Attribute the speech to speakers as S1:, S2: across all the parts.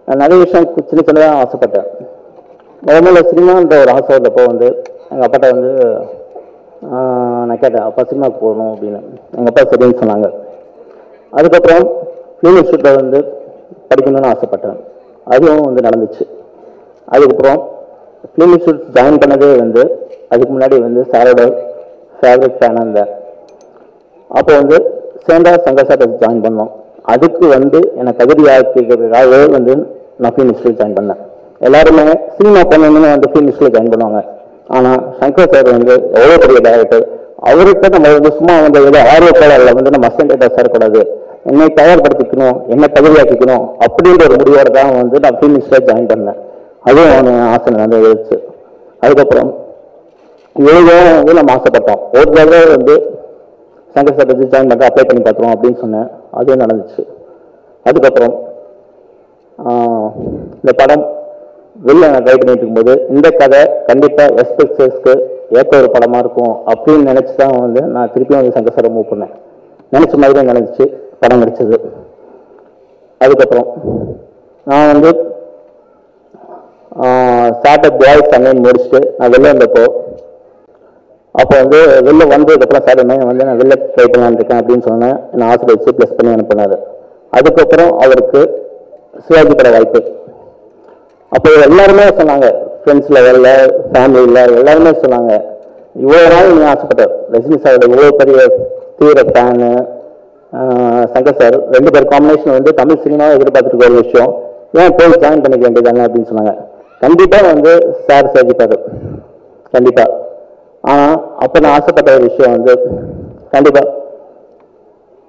S1: நான் நிறைய விஷயம் சின்ன சின்னதாக ஆசைப்பட்டேன். முதல்ல சினிமான்ற ஒரு ஆசை வந்தப்போ வந்து எங்கள் அப்பாட்ட வந்து நான் கேட்டேன், அப்பா சினிமாவுக்கு போகணும் அப்படின்னு. எங்கள் அப்பா சரின்னு சொன்னாங்க. அதுக்கப்புறம் ஃபிலிம் இன்ஸ்டியூட்டில் வந்து படிக்கணும்னு ஆசைப்பட்டேன். அதுவும் வந்து நடந்துச்சு. அதுக்கப்புறம் ஃபிலிம் இன்ஸ்டியூட் ஜாயின் பண்ணதே வந்து அதுக்கு முன்னாடி வந்து சாரோட ஃபேவரட் ஃபேனாக இருந்தேன். அப்போ வந்து சேர்ந்தா சங்கர் சார் ஜாயின் பண்ணோம். அதுக்கு வந்து என்னை தகுதி ஆக்கிக்கிறதுக்காகவே வந்து நான் ஃபிலிம் இன்ஸ்டியூட் ஜாயின் பண்ணேன். எல்லாருமே சினிமா பண்ணணும்னு வந்து ஃபிலிம் இன்ஸ்டியூட் ஜாயின் பண்ணுவாங்க. ஆனால் சங்கர் சார் வந்து எவ்வளோ பெரிய டேரக்டர், அவர்கிட்ட நம்ம வந்து சும்மா வந்து ஏதோ ஆர்வக்காளர்களை வந்து நம்ம அசண்டேட்டாக சேரக்கூடாது, என்னை தயார்படுத்திக்கணும், என்னை தகுதியாக்கிக்கணும் அப்படின்ற ஒரு முடிவோடு தான் வந்து நான் ஃபிலிம் இன்ஸ்டியூட் ஜாயின் பண்ணேன். அதுவும் அவன் ஆசை வந்து எழுதிச்சு. அதுக்கப்புறம் எழுதவும் வந்து நம்ம ஆசைப்பட்டோம். ஒரு தடவை வந்து சங்கர் சார் வச்சு ஜாயின் பண்ணுற அப்ளை பண்ணி பார்த்துருவோம் அப்படின்னு சொன்னேன். அதுவும் நடந்துச்சு. அதுக்கப்புறம் இந்த படம் வெளில நான் ட்ரை பண்ணிட்டு இருக்கும்போது இந்த கதை கண்டிப்பாக எஸ்பெக்டர்ஸ்க்கு ஏற்ற ஒரு படமாக இருக்கும் அப்படின்னு நினச்சி தான் வந்து நான் திருப்பியும் வந்து சங்கர் சாரை மூவ் பண்ணேன். நினச்ச மாதிரி தான் நினச்சி படம் நடிச்சது. அதுக்கப்புறம் நான் வந்து ஸ்டார்ட் பாய்ஸ் அண்ணன் முடிச்சுட்டு நான் வெளில வந்தப்போ அப்போ வந்து வெளில வந்ததுக்கப்புறம் சார் என்ன வந்து நான் வெளில ட்ரை பண்ணலான்னு இருக்கேன் அப்படின்னு சொன்னேன். நான் ஆசிரியர் ப்ளஸ் பண்ணி அனுப்பினார். அதுக்கப்புறம் அவருக்கு சிவாஜி பட வாய்ப்பு. அப்போ எல்லாருமே சொன்னாங்க, ஃப்ரெண்ட்ஸ் லெவலில் ஃபேமிலியில் எல்லாருமே சொன்னாங்க, இவ்வளோ நாள் நீ ஆசைப்பட்ட ரஜினி சாரோட இவ்வளோ பெரிய தீவிர ஃபேனு சங்கர் சார், ரெண்டு பேர் காம்பினேஷன் வந்து தமிழ் சினிமாவை எதிர்பார்த்துருக்க ஒரு விஷயம், ஏன் போய் ஜாயின் பண்ணிக்க வேண்டியதாங்க அப்படின்னு சொன்னாங்க. கண்டிப்பாக வந்து சார் சேர்த்துட்டாரு கண்டிப்பாக. ஆனால் அப்போ நான் ஆசைப்பட்ட ஒரு விஷயம் வந்து கண்டிப்பாக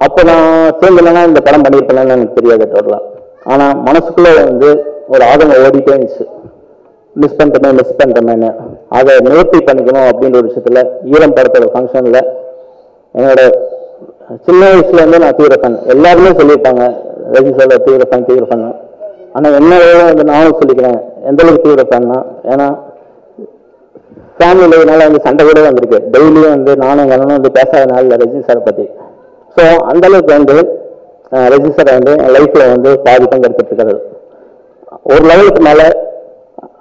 S1: அப்போ நான் சேர்ந்துலன்னா இந்த படம் பண்ணியிருப்பேன்னு எனக்கு தெரியாது டோட்டலாக. ஆனால் மனசுக்குள்ளே வந்து ஒரு ஆதங்கம் ஓடிட்டே இருந்துச்சு, மிஸ் பண்ணிட்டோமேன்னு. அதை நிவர்த்தி பண்ணிக்கணும் அப்படின்ற ஒரு விஷயத்தில் ஈரம் படத்தோட ஃபங்க்ஷனில் என்னோட சின்ன வயசுலேருந்து நான் தீவிர ஃபேன். எல்லாருமே சொல்லியிருப்பாங்க ரஜினி சாரோட தீவிர ஃபேன். ஆனால் என்னோட வந்து நானும் சொல்லிக்கிறேன் எந்த அளவுக்கு தீவிர ஃபேன்னா, ஏன்னா ஃபேமிலினால வந்து சண்டை கூட வந்திருக்கு. டெய்லியும் வந்து நானும் எங்கள் அண்ணனும் வந்து பேசாத நாளில் ரஜினி சாரை பற்றி. ஸோ அந்தளவுக்கு வந்து ரஜினி சாரை வந்து என் லைஃப்பில் வந்து பாதி பங்கு எடுத்துட்டு இருக்காரு. ஒரு லெவலுக்கு மேலே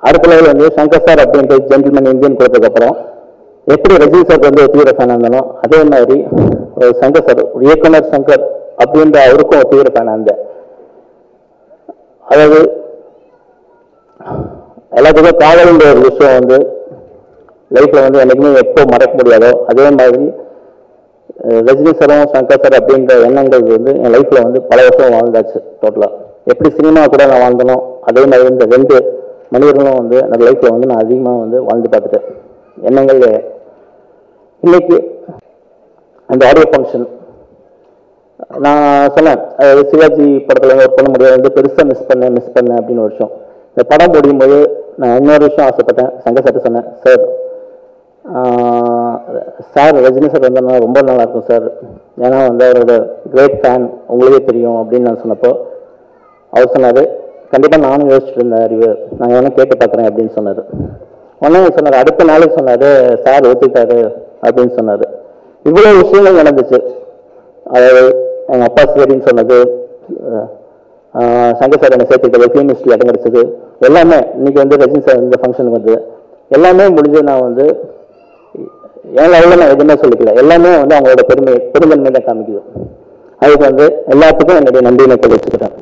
S1: அடுத்த லெவல் வந்து சங்கர் சார் அப்படின்ட்டு ஜென்டில்மேன் இந்தியன் கொடுத்ததுக்கப்புறம் எப்படி ரஜினி சாருக்கு வந்து ஒரு தீவிர ஃபேனாக இருந்தாலும் அதே மாதிரி ஒரு சங்கர் சார், ஒரு இயக்குனர் சங்கர் அப்படின்ற அவருக்கும் ஒரு தீவிர ஃபேனாக இருந்தேன். அதாவது எல்லாத்துக்கும் காதல்ன்ற ஒரு விஷயம் வந்து லைஃப்பில் வந்து எனக்குமே எப்போ மறக்க முடியாதோ அதே மாதிரி ரஜினி சாரும் சங்கர் சார் அப்படின்ற எண்ணங்கள் வந்து என் லைஃப்பில் வந்து பல வருஷம் வாழ்ந்தாச்சு. டோட்டலாக எப்படி சினிமா கூட நான் வாழ்ந்தனும் அதே மாதிரி இந்த ரெண்டு மனிதர்களும் வந்து என்னோட லைஃப்பில் வந்து நான் அதிகமாக வந்து வாழ்ந்து பார்த்துட்டேன். எண்ணங்கள் இன்னைக்கு அந்த ஆடியோ ஃபங்க்ஷன் நான் சொன்னேன், சிவாஜி படத்தில் ஒர்க் பண்ண முடியாது வந்து பெருசாக மிஸ் பண்ணேன் அப்படின்னு ஒரு விஷயம். இந்த படம் முடியும் போது நான் இன்னொரு விஷயம் ஆசைப்பட்டேன். சங்கர் சார் சொன்னேன், சார் ரஜினி சார் வந்தோன்னா ரொம்ப நல்லாயிருக்கும் சார், ஏன்னா வந்து அவரோட கிரேட் ஃபேன் உங்களுக்கே தெரியும் அப்படின்னு நான் சொன்னப்போ அவர் சொன்னார், கண்டிப்பாக நானும் யோசிச்சுட்டு இருந்தேன் அறிவு, நான் வேணால் கேட்டு பார்க்குறேன் அப்படின்னு சொன்னார். உடனே சொன்னார், அடுத்த நாளைக்கு சொன்னார் சார் ஒத்துக்கிட்டாரு அப்படின்னு சொன்னார். இவ்வளோ விஷயங்கள் நடந்துச்சு. அதாவது எங்கள் அப்பா சரின்னு சொன்னது, சங்கர் சார் என்னை சேர்த்துக்கிட்டது, ஃபிலிம் மினிஸ்ட்ரி இடம் கிடச்சது, எல்லாமே இன்னைக்கு வந்து ரஜினி சார் இந்த ஃபங்க்ஷனுக்கு வந்து எல்லாமே முடிஞ்சு நான் வந்து என் லெவலில் நான் எதுவுமே சொல்லிக்கல. எல்லாமே வந்து அவங்களோட பெருந்தன்மை தான் காமிக்குது. அதுக்கு வந்து எல்லாத்துக்கும் என்னுடைய நன்றியை தெரிவிச்சுக்கிறேன்.